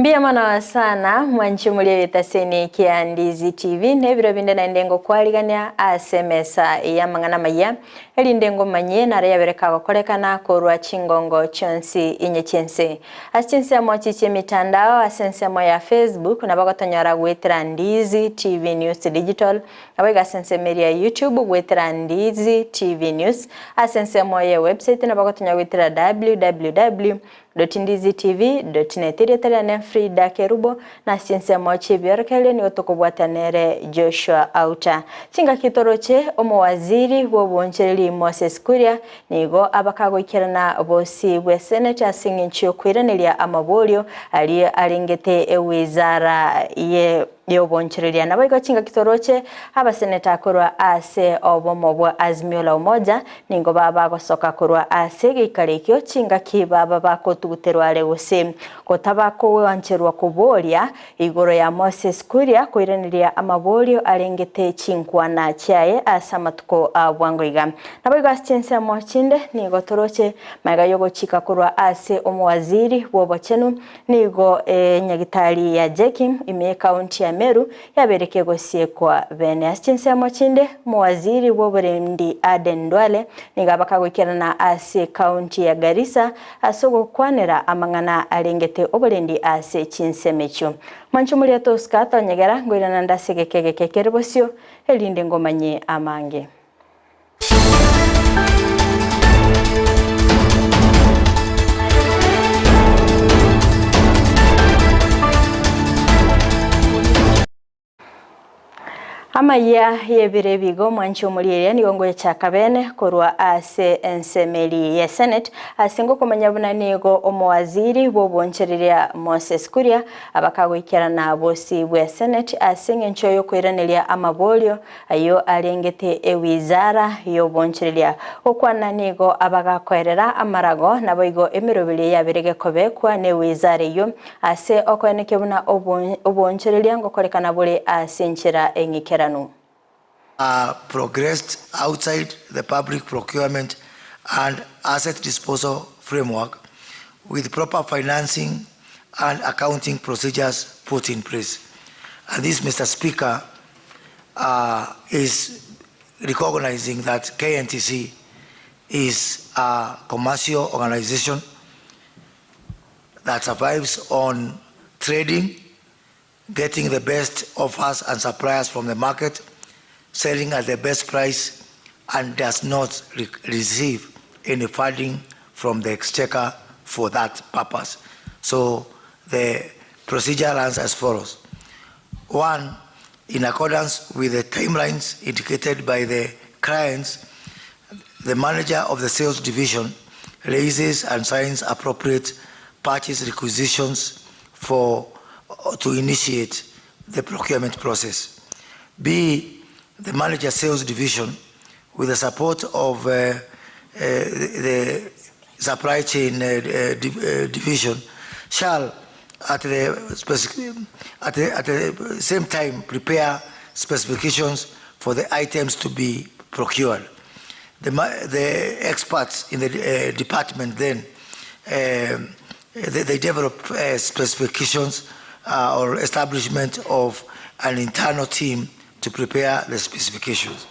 Mbia mana sana mwanchumulia yetaseni kia Ndizi TV nebiro binde na ndengo kwaligania asemesa ya mangana maya eli ndengo manye na reya bereka gokorekana korwa chingongo chonsi inye chense ya mochiche mitandao asense mo ya Facebook na bagotonyara gwetera Ndizi TV News Digital abega asense media YouTube gwetera Ndizi TV News asense mo ya website na bagotonyara gwetera www.ndizitv.net irietera ne Fridah Kerubo na Chinsa mochi byorkele ni otokobwatanere Joshua Auta chinga kitoroche omowaziri wobonchereri Moses Kuria nigo abakagoikerana bosi bwe senator singinchyo kwiranirya amabolyo ali alingete ewizara ye yobonchereria nabo igachinga kitoroche abaseneta korwa ase obomo bwa Azimio la Umoja ningo baba gosoka korwa ase gikarikyo chinga kibaba bakotuguterwa legose kotabako wancherwa kuboria igoro ya Moses Kuria kwiraniria amabolyo alengete chinkwana chaye asamatuko abwangoiga nabo igachinsa mochinde nigo toroche magayogo chika korwa ase omwaziri wobochenu nigo nyagitali ya Jekim ime county ya Meru yabereke gosie kwa bene Chinsa mochinde mwaziri woburendi Aden Ndwale nigabakagwikirana ase county ya Garissa asogo kwanera amangana alengete oburendi ase Chinsa mecho manchumulia toskata nyegera ngwirana ndasegekege kekerebosio elinde ngomanye amange Amayia Ibere bigo mwanchumulia ni gongo cha kabene korwa ase ensemeli ya Senate asingo komanyabuna nigo omwaziri bobonchereria Moses Kuria abakagwikirana bosi bwe Senate asinge nchoyo kwiraniria amabolyo ayo alengete ewizara yobonchereria okwana nigo abagakwerera amarago naboigo emirobili yaberege kobekwa ne wizara yo ase okweneke buna obonchereria ngokorekana bole asinchira engikera progressed outside the public procurement and asset disposal framework with proper financing and accounting procedures put in place. And this, Mr. Speaker, is recognizing that KNTC is a commercial organization that survives on trading, getting the best offers and suppliers from the market, selling at the best price, and does not receive any funding from the exchequer for that purpose. So the procedure runs as follows. One, in accordance with the timelines indicated by the clients, the manager of the sales division raises and signs appropriate purchase requisitions to initiate the procurement process. B, the manager sales division, with the support of the supply chain division, shall at the same time prepare specifications for the items to be procured. The experts in the department then they develop specifications or establishment of an internal team to prepare the specifications.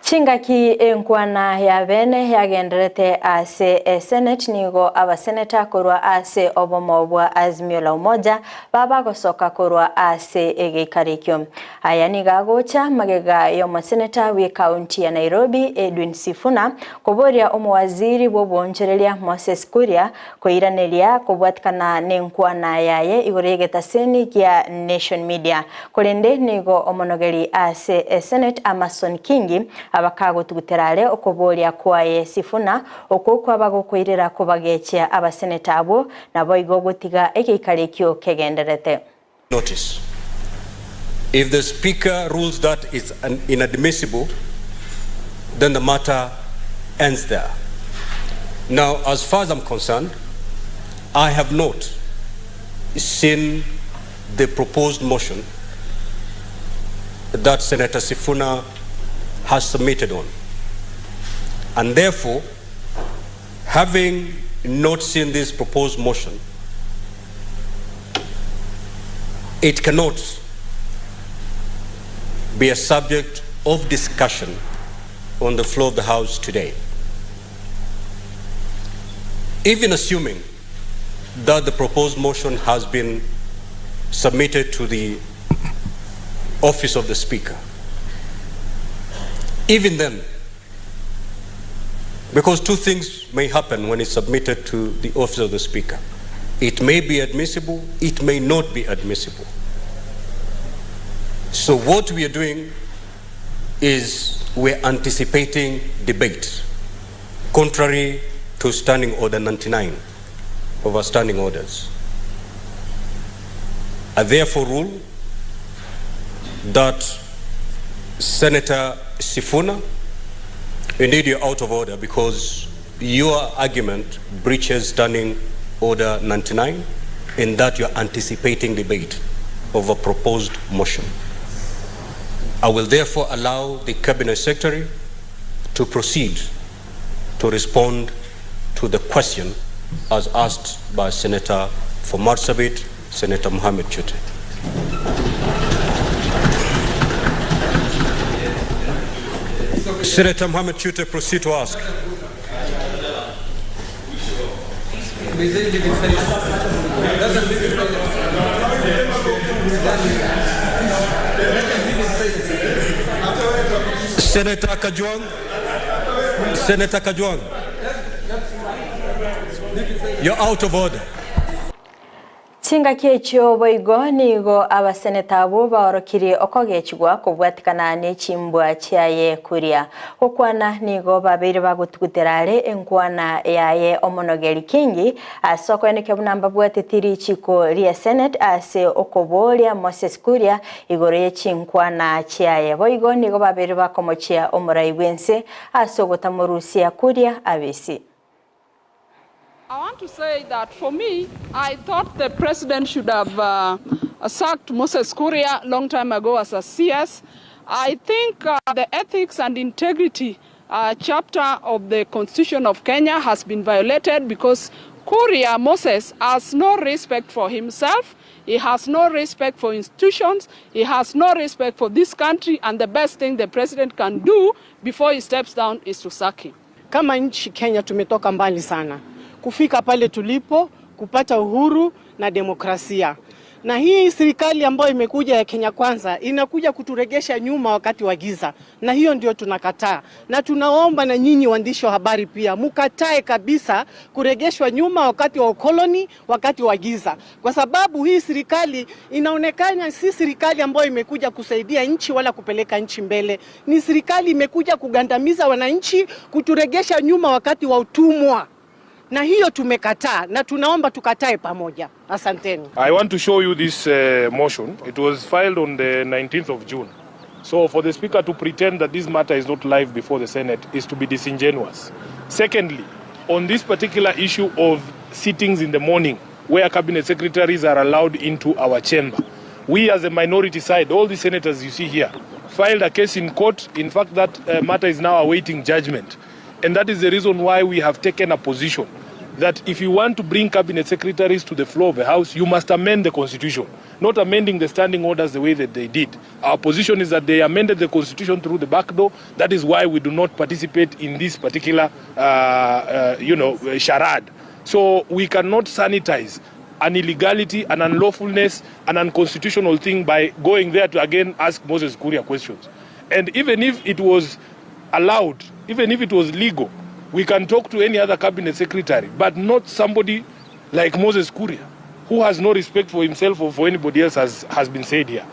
Chingaki enkwana ya bene yagenderete ase Senate nigo abaseneta korwa ase obomo bwa Azimio la Umoja baba gosoka korwa ase egekarikyo aya nigagocha magega yo seneta we county ya Nairobi Edwin Sifuna koboria omwaziri bobonchereria Moses Kuria koiraneria kobwatkana nenkwana yaye igorege seni ya Nation Media kolende nigo omonogeri ase Senate Amason Kingi abakago tuguterale okobolia kwaye Sifuna okoko abagokwirira kubagechya abaseneta abo nabo igogotiga ekikarikyo kegenderete. Notice. If the speaker rules that it's inadmissible, then the matter ends there. Now, as far as I'm concerned, I have not seen the proposed motion that Senator Sifuna has submitted on. And therefore, having not seen this proposed motion, it cannot be a subject of discussion on the floor of the House today. Even assuming that the proposed motion has been submitted to the office of the Speaker, even then, because two things may happen when it's submitted to the office of the Speaker. It may be admissible, it may not be admissible. So what we are doing is we're anticipating debate, contrary to Standing Order 99 of our standing orders. I therefore rule that Senator Sifuna, indeed you're out of order because your argument breaches Standing Order 99 in that you're anticipating debate of a proposed motion. I will therefore allow the Cabinet Secretary to proceed to respond to the question as asked by Senator for Marsabit, Senator Mohamed Chute. Senator Mohamed Chute, proceed to ask. Senator Kajwang. Senator Kajwang. You're out of order. Chinga kiecho boigo nigo abaseneta abo baorokiri okogechigwa kubwatikana n'echimbwa chiaye kuria okwana nigo babiri bagutuguterare enkwana yaye omonogeri kingi asoko eneke bunamba bwatetiri chiko ria Senate ase okobolia Moses Kuria igoro yechinkwana chiaye boigo nigo babiri bakomochia omuraibwense asogotamorusia Kuria abisi. I want to say that for me, I thought the president should have sacked Moses Kuria a long time ago as a CS. I think the ethics and integrity chapter of the Constitution of Kenya has been violated because Kuria Moses has no respect for himself. He has no respect for institutions. He has no respect for this country. And the best thing the president can do before he steps down is to sack him. Kama nchi Kenya tumetoka mbali sana. Kufika pale tulipo, kupata uhuru na demokrasia. Na hii serikali ambayo imekuja ya Kenya Kwanza inakuja kuturegesha nyuma wakati wa giza. Na hiyo ndio tunakataa. Na tunaomba na nyinyi waandishi wa habari pia mukatae kabisa kuregeshwa nyuma wakati wa ukoloni, wakati wa giza. Kwa sababu hii serikali inaonekana si serikali ambayo imekuja kusaidia nchi wala kupeleka nchi mbele. Ni serikali imekuja kugandamiza wananchi, kuturegesha nyuma wakati wa utumwa. Na hiyo tumekataa na tunaomba tukatae pamoja. Asanteni. I want to show you this motion. It was filed on the 19th of June. So for the speaker to pretend that this matter is not live before the Senate is to be disingenuous. Secondly, on this particular issue of sittings in the morning where cabinet secretaries are allowed into our chamber, we as a minority side, all the senators you see here, filed a case in court. In fact, that matter is now awaiting judgment. And that is the reason why we have taken a position that if you want to bring cabinet secretaries to the floor of the House, you must amend the Constitution, not amending the standing orders the way that they did. Our position is that they amended the Constitution through the back door. That is why we do not participate in this particular, charade. So we cannot sanitize an illegality, an unlawfulness, an unconstitutional thing by going there to again ask Moses Kuria questions. And even if it was allowed, even if it was legal, we can talk to any other cabinet secretary, but not somebody like Moses Kuria, who has no respect for himself or for anybody else, has been said here.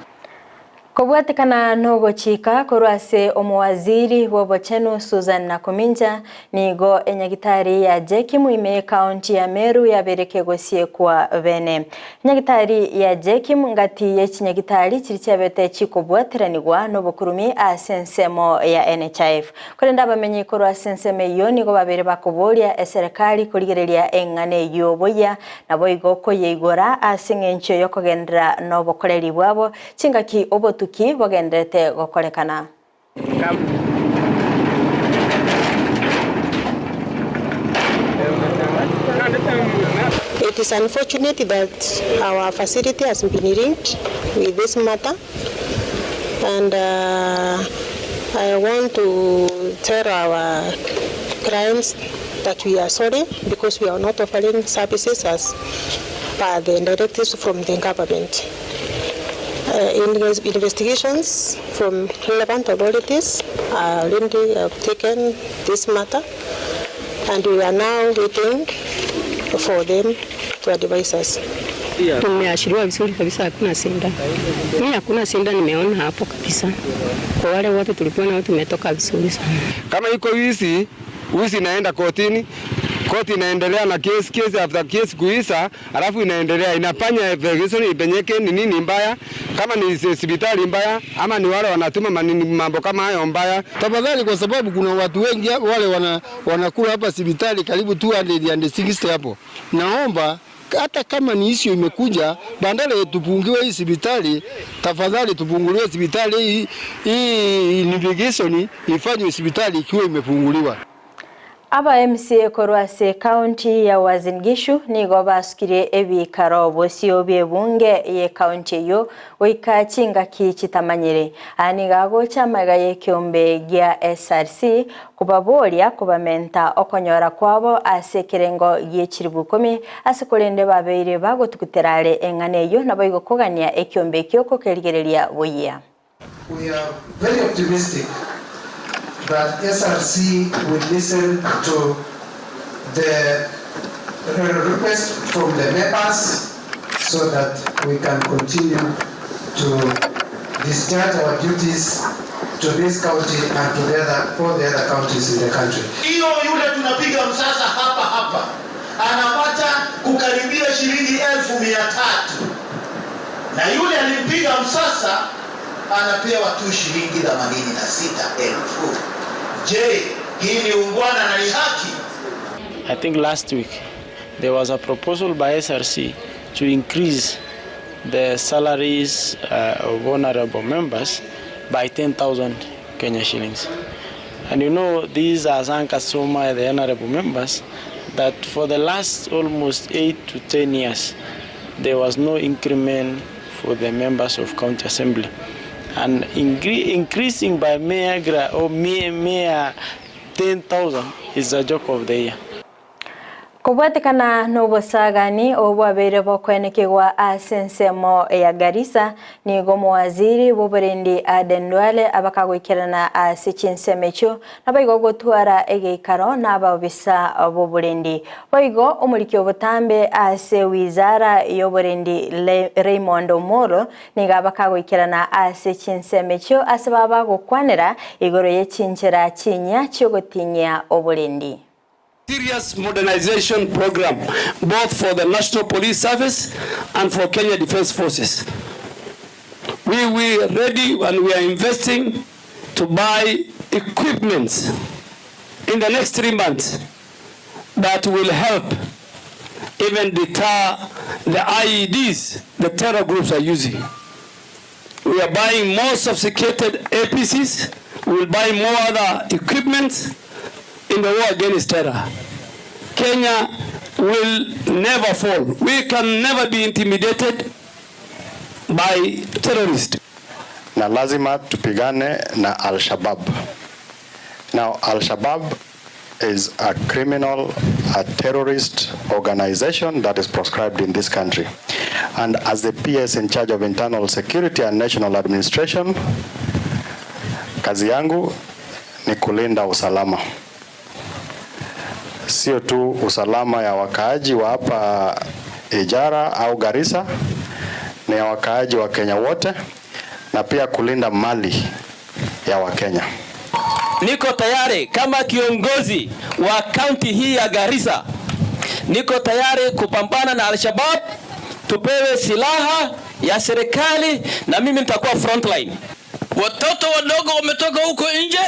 Kobwatikana nogo chika korwase omwaziri wobochenu Susan Nakuminja nigo enyagitari ya Jekimu ime county ya Meru yabereke gosie kwa bene. Nyagitari ya Jekimu ngati yechinyagitari chiricyabete chikobwateranigwa nobokurumi asensemo ya NHIF. Kolenda bamenye korwa senseme yo nigo babere bakobolia eserikali kuligerelia engane yoboya nabo igoko yeigora asengencho yokogendera nobokoreri bwabo chingaki obotu bogendete gokorekana. It is unfortunate that our facility has been linked with this matter, and I want to tell our clients that we are sorry because we are not offering services as per the directives from the government. Investigations from relevant authorities are already taken this matter, and we are now waiting for them to advise us. Tumeashiriwa vizuri kabisa, hakuna sinda. Mimi hakuna sinda nimeona hapo kabisa. Kwa wale wote tulikuwa nao tumetoka vizuri sana. Kama iko wizi inaenda kotini, koti inaendelea na case after case kuisha, alafu inaendelea inafanya investigation ipenyeke ni nini mbaya, kama ni hospitali mbaya ama ni wale wanatuma mambo kama hayo mbaya. Tafadhali, kwa sababu kuna watu wengi wale wanakula hapa hospitali karibu 260 hapo. Naomba hata kama ni issue imekuja, bandala tupungiwe hii hospitali, tafadhali tupunguliwe hospitali hii investigation ifanywe hospitali ikiwa imefunguliwa. Aba MCA Korwase County ya Uasin Gishu nigo baskire ebikaro bosio byebunge ye county yo oikachinga kichitamanyire anigago chamagaye kyombe gya SRC kubaboria kubamenta okonyora kwabo asekerengo yechiribukumi asikolende babeire bagotukuterale engane yo naboigo kogania ekyombe kyoko kerigereria boya. We are very optimistic that SRC will listen to the request from the members so that we can continue to discharge our duties to this county and to all the other counties in the country. Hiyo yule tunapiga msasa hapa anapata kukaribia shilingi 1,300 na yule alimpiga msasa anapewa tu shilingi 86,000. Je, hii ni ungwana na ni haki? I think last week there was a proposal by SRC to increase the salaries of honorable members by 10,000 Kenya shillings. And you know, these are Zanka Soma, the honorable members, that for the last almost 8 to 10 years, there was no increment for the members of county assembly. And increasing by mere 10,000 is a joke of the year. Kubwatikana n'obusagani obwabeire bokwenekebwa asensemo ya Garissa nigo muwaziri w'oburendi Aden Duale abakagwikirana Chinsa mecho nabayigo gotwara egeikaro n'ababisa b'oburendi bayigo omuliki obutambe ase wizara y'oburendi Raymond Omoro niga abakagwikirana Chinsa mecho asababa gukwanira igoro y'echinchera chinya cyogotinya oburendi. Serious modernization program, both for the National Police Service and for Kenya Defense Forces. We are ready and we are investing to buy equipment in the next 3 months that will help even deter the IEDs the terror groups are using. We are buying more sophisticated APCs. We will buy more other equipment in the war against terror. Kenya will never fall. We can never be intimidated by terrorists. Na lazima tupigane na Al-Shabaab. Now, Al-Shabaab is a criminal, a terrorist organization that is proscribed in this country. And as the PS in charge of internal security and national administration, kazi yangu ni kulinda usalama. Sio tu usalama ya wakaaji wa hapa Ijara au Garissa, ni ya wakaaji wa Kenya wote na pia kulinda mali ya Wakenya. Niko tayari kama kiongozi wa kaunti hii ya Garissa, niko tayari kupambana na Al-Shabaab, tupewe silaha ya serikali na mimi nitakuwa frontline. Watoto wadogo wametoka huko nje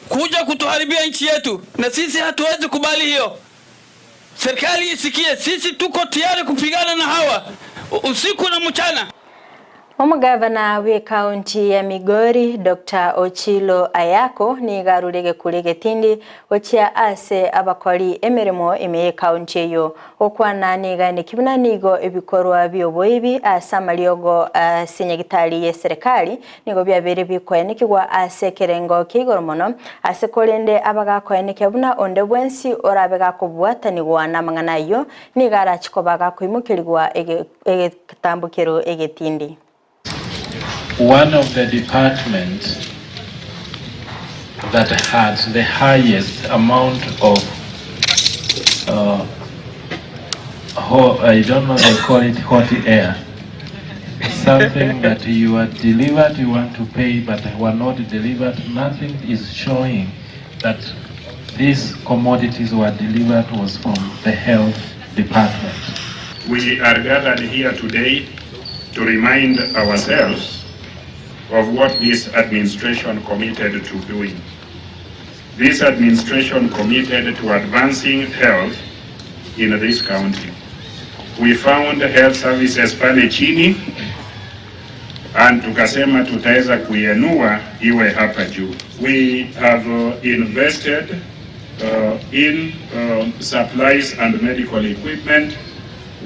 kuja kutuharibia nchi yetu, na sisi hatuwezi kubali hiyo. Serikali isikie, sisi tuko tayari kupigana na hawa usiku na mchana. Omugavana we county ya Migori Dr. Ochilo Ayako ni garurege kulege tindi ochia ase abakori emirimo ime county yo okwana nigane kibuna nigo ebikorwa byoboibi asamaliogo sinyagitali ye serikali nigo byabere bikwenekigwa ase kerengo kigoromono ase kolende abagakweneke buna onde bwensi orabega kubwatanigwa namangana yo nigara chikobaga kuimukirigwa egetambukero egetindi. One of the departments that had the highest amount of, I don't know, they call it hot air. Something that you are delivered, you want to pay, but were not delivered. Nothing is showing that these commodities were delivered was from the health department. We are gathered here today to remind ourselves of what this administration committed to doing. This administration committed to advancing health in this country. We found health services pale chini and tukasema tutaweza kuiinua iwe hapa juu. We have invested in supplies and medical equipment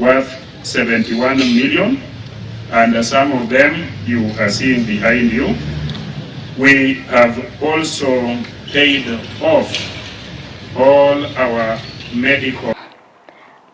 worth 71 million. And some of them you are seeing behind you. We have also paid off all our medical.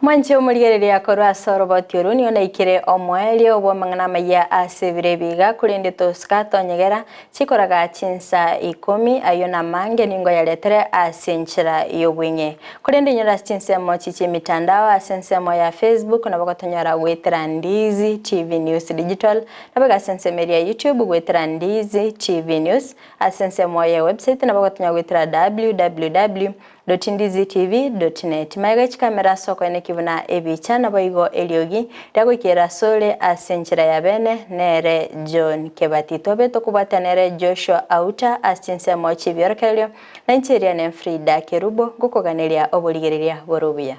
Mwanche umurigerere akorwa soroboti oruni ona ikire omweli obwo mangana maya asebire biga kulinde toskato nyegera chikoraga Chinsa 10 ayona mange ningo yaletere asenchira yobwinge kulinde nyora Chinsa mochiche mitandao asensemo ya Facebook na bakotonyora wetera Ndizi TV News Digital na baga sensemo ya YouTube wetera Ndizi TV News asensemo ya website na bakotonya wetera www.ndizitv.net maiga kamera soko ene kibuna ebicha na boigo eliogi dago kera sole asenchira ya bene nere John Kebati tobe tokubata nere Joshua Auta asense mochi byorkelio na ncheria ne Fridah Kerubo gukoganelia oboligerelia borubuya.